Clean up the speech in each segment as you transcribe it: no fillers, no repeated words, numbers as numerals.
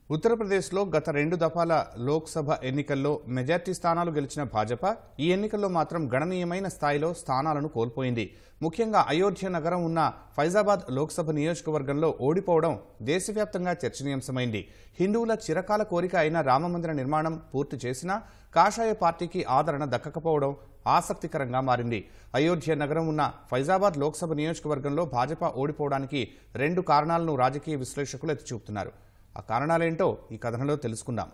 ఉత్తరప్రదేశ్లో గత 2 దఫాల లోక్సభ ఎన్నికల్లో మెజార్టీ స్థానాలు గెలిచిన భాజపా ఈ ఎన్నికల్లో మాత్రం గణనీయమైన స్థాయిలో స్థానాలను కోల్పోయింది. ముఖ్యంగా అయోధ్య నగరం ఉన్న ఫైజాబాద్ లోక్సభ నియోజకవర్గంలో ఓడిపోవడం దేశవ్యాప్తంగా చర్చనీయాంశమైంది. హిందువుల చిరకాల కోరిక అయిన రామమందిర నిర్మాణం పూర్తి చేసినా కాషాయ పార్టీకి ఆదరణ దక్కకపోవడం ఆసక్తికరంగా మారింది. అయోధ్య నగరం ఉన్న ఫైజాబాద్ లోక్సభ నియోజకవర్గంలో భాజపా ఓడిపోవడానికి 2 కారణాలను రాజకీయ విశ్లేషకులు ఎత్తిచూపుతున్నారు. ఆ కారణాలేంటో ఈ కథనంలో తెలుసుకుందాం.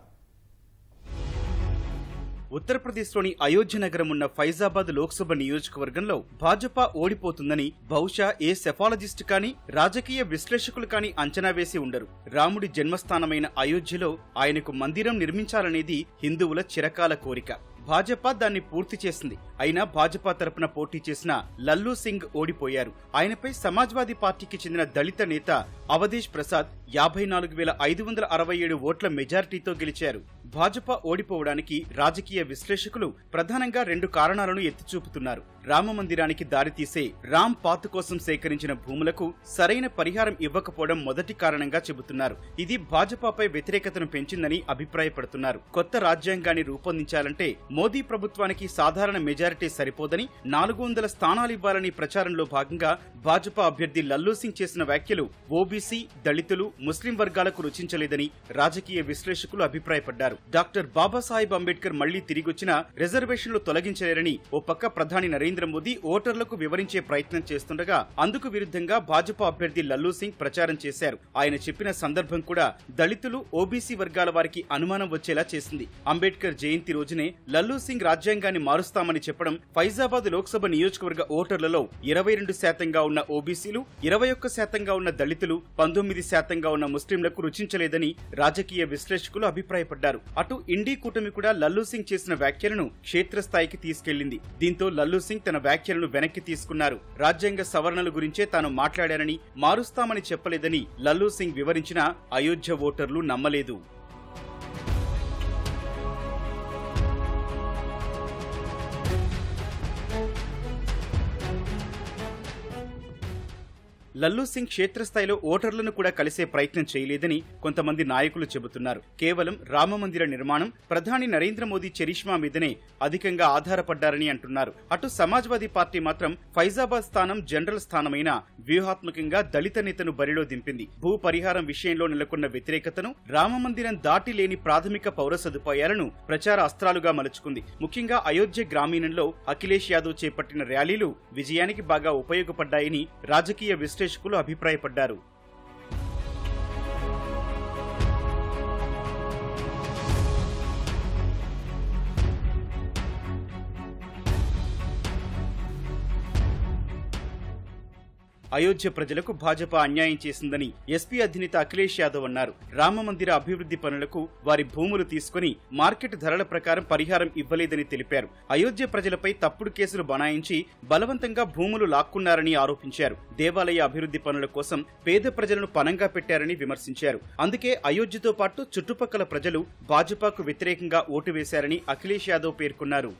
ఉత్తరప్రదేశ్లోని అయోధ్య నగరం ఉన్న ఫైజాబాద్ లోక్సభ నియోజకవర్గంలో భాజపా ఓడిపోతుందని బహుశా ఏ సెఫాలజిస్ట్ కానీ రాజకీయ విశ్లేషకులు కానీ అంచనా వేసి ఉండరు. రాముడి జన్మస్థానమైన అయోధ్యలో ఆయనకు మందిరం నిర్మించాలనేది హిందువుల చిరకాల కోరిక. భాజపా దాన్ని పూర్తి చేసింది. అయినా భాజపా తరపున పోటీ చేసిన లల్లూ సింగ్ ఓడిపోయారు. ఆయనపై సమాజ్వాదీ పార్టీకి చెందిన దళిత నేత అవధేష్ ప్రసాద్ 54,567 ఓట్ల మెజారిటీతో గెలిచారు. భాజపా ఓడిపోవడానికి రాజకీయ విశ్లేషకులు ప్రధానంగా 2 కారణాలను ఎత్తిచూపుతున్నారు. రామమందిరానికి దారితీసే రామ్ పాత్ కోసం సేకరించిన భూములకు సరైన పరిహారం ఇవ్వకపోవడం మొదటి కారణంగా చెబుతున్నారు. ఇది భాజపాపై వ్యతిరేకతను పెంచిందని అభిప్రాయపడుతున్నారు. కొత్త రాజ్యాంగాన్ని రూపొందించాలంటే మోదీ ప్రభుత్వానికి సాధారణ మెజారిటీ సరిపోదని 400 స్థానాలు ఇవ్వాలని ప్రచారంలో భాగంగా భాజపా అభ్యర్థి లల్లూ సింగ్ చేసిన వ్యాఖ్యలు ఓబీసీ, దళితులు, ముస్లిం వర్గాలకు రుచించలేదని రాజకీయ విశ్లేషకులు అభిప్రాయపడ్డారు. డాక్టర్ బాబాసాహెబ్ అంబేద్కర్ మళ్లీ తిరిగొచ్చినా రిజర్వేషన్లు తొలగించలేరని ఓ పక్క ప్రధాని నరేంద్ర మోదీ ఓటర్లకు వివరించే ప్రయత్నం చేస్తుండగా అందుకు విరుద్ధంగా భాజపా అభ్యర్థి లల్లూ సింగ్ ప్రచారం చేశారు. ఆయన చెప్పిన సందర్భం కూడా దళితులు, ఓబీసీ వర్గాల వారికి అనుమానం వచ్చేలా చేసింది. అంబేద్కర్ జయంతి రోజునే లల్లూ సింగ్ రాజ్యాంగాన్ని మారుస్తామని చెప్పడం ఫైజాబాద్ లోక్సభ నియోజకవర్గ ఓటర్లలో 22% ఉన్న ఓబీసీలు, 21% ఉన్న దళితులు, 19% ఉన్న ముస్లింలకు రుచించలేదని రాజకీయ విశ్లేషకులు అభిప్రాయపడ్డారు. అటు ఇండీ కూటమి కూడా లల్లూ సింగ్ చేసిన వ్యాఖ్యలను క్షేత్రస్థాయికి తీసుకెళ్లింది. దీంతో లల్లూ సింగ్ తన వ్యాఖ్యలను వెనక్కి తీసుకున్నారు. రాజ్యాంగ సవరణల గురించే తాను మాట్లాడానని, మారుస్తామని చెప్పలేదని లల్లూ సింగ్ వివరించినా అయోధ్య ఓటర్లు నమ్మలేదు. లల్లూ సింగ్ క్షేత్రస్థాయిలో ఓటర్లను కూడా కలిసే ప్రయత్నం చేయలేదని కొంతమంది నాయకులు చెబుతున్నారు. కేవలం రామమందిర నిర్మాణం, ప్రధాని నరేంద్ర మోదీ చరిష్మా మీదనే అధికంగా ఆధారపడ్డారని అంటున్నారు. అటు సమాజ్వాదీ పార్టీ మాత్రం ఫైజాబాద్ స్థానం జనరల్ స్థానమైన వ్యూహాత్మకంగా దళిత నేతను బరిలో దింపింది. భూ పరిహారం విషయంలో నెలకొన్న వ్యతిరేకతను, రామమందిరం దాటి లేని ప్రాథమిక పౌర సదుపాయాలను ప్రచార అస్త్రాలుగా మలుచుకుంది. ముఖ్యంగా అయోధ్య గ్రామీణంలో అఖిలేష్ యాదవ్ చేపట్టిన ర్యాలీలు విజయానికి బాగా ఉపయోగపడ్డాయని రాజకీయ విశ్లేషకులు అభిప్రాయపడ్డారు. అయోధ్య ప్రజలకు భాజపా అన్యాయం చేసిందని ఎస్పీ అధినేత అఖిలేష్ యాదవ్ అన్నారు. రామమందిర అభివృద్ధి పనులకు వారి భూములు తీసుకుని మార్కెట్ ధరల ప్రకారం పరిహారం ఇవ్వలేదని తెలిపారు. అయోధ్య ప్రజలపై తప్పుడు కేసులు బనాయించి బలవంతంగా భూములు లాక్కున్నారని ఆరోపించారు. దేవాలయ అభివృద్ధి పనుల కోసం పేద ప్రజలను పనంగా పెట్టారని విమర్శించారు. అందుకే అయోధ్యతో పాటు చుట్టుపక్కల ప్రజలు భాజపాకు వ్యతిరేకంగా ఓటు వేశారని అఖిలేష్ యాదవ్ పేర్కొన్నారు.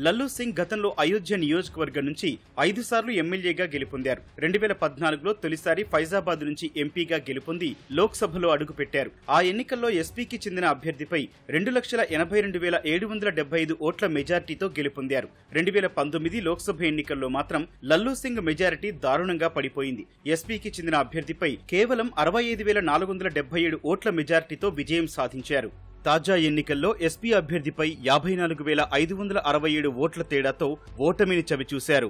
లల్లూ సింగ్ గతంలో అయోధ్య నియోజకవర్గం నుంచి 5 సార్లు ఎమ్మెల్యేగా గెలుపొందారు. 2014లో తొలిసారి ఫైజాబాద్ నుంచి ఎంపీగా గెలుపొంది లోక్సభలో అడుగుపెట్టారు. ఆ ఎన్నికల్లో ఎస్పీకి చెందిన అభ్యర్థిపై 2,82,775 ఓట్ల మెజార్టీతో గెలుపొందారు. 2019 లోక్సభ ఎన్నికల్లో మాత్రం లల్లూ సింగ్ మెజారిటీ దారుణంగా పడిపోయింది. ఎస్పీకి చెందిన అభ్యర్థిపై కేవలం 65,477 ఓట్ల మెజార్టీతో విజయం సాధించారు. తాజా ఎన్నికల్లో ఎస్పీ అభ్యర్థిపై 54,567 ఓట్ల తేడాతో ఓటమిని చవిచూశారు.